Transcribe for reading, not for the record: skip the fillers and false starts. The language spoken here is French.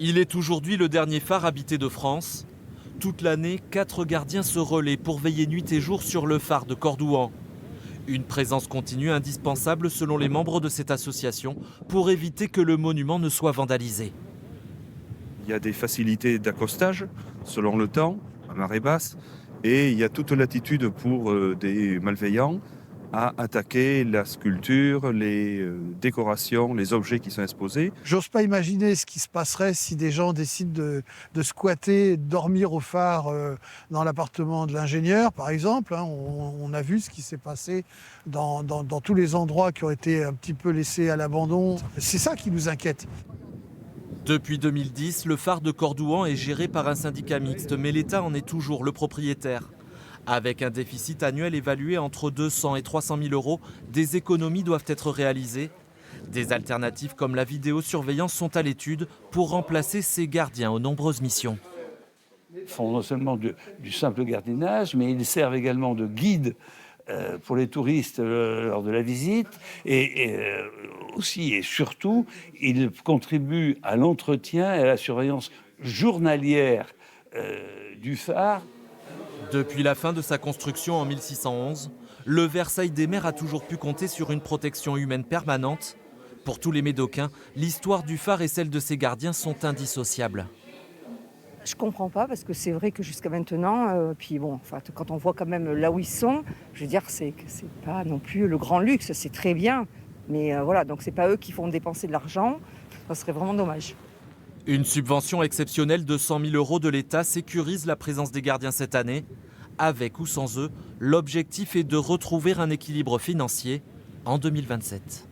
Il est aujourd'hui le dernier phare habité de France. Toute l'année, 4 gardiens se relaient pour veiller nuit et jour sur le phare de Cordouan. Une présence continue indispensable selon les membres de cette association pour éviter que le monument ne soit vandalisé. Il y a des facilités d'accostage selon le temps, à marée basse, et il y a toute latitude pour des malveillants à attaquer la sculpture, les décorations, les objets qui sont exposés. J'ose pas imaginer ce qui se passerait si des gens décident de squatter, de dormir au phare dans l'appartement de l'ingénieur, par exemple. On a vu ce qui s'est passé dans tous les endroits qui ont été un petit peu laissés à l'abandon. C'est ça qui nous inquiète. Depuis 2010, le phare de Cordouan est géré par un syndicat mixte, mais l'État en est toujours le propriétaire. Avec un déficit annuel évalué entre 200 et 300 000 euros, des économies doivent être réalisées. Des alternatives comme la vidéosurveillance sont à l'étude pour remplacer ces gardiens aux nombreuses missions. Ils font non seulement du simple gardiennage, mais ils servent également de guide pour les touristes lors de la visite. Et aussi et surtout, ils contribuent à l'entretien et à la surveillance journalière du phare. Depuis la fin de sa construction en 1611, le Versailles des mers a toujours pu compter sur une protection humaine permanente. Pour tous les Médocains, l'histoire du phare et celle de ses gardiens sont indissociables. Je comprends pas parce que c'est vrai que jusqu'à maintenant, quand on voit quand même là où ils sont, je veux dire c'est pas non plus le grand luxe, c'est très bien, mais donc c'est pas eux qui font dépenser de l'argent, ça serait vraiment dommage. Une subvention exceptionnelle de 100 000 euros de l'État sécurise la présence des gardiens cette année. Avec ou sans eux, l'objectif est de retrouver un équilibre financier en 2027.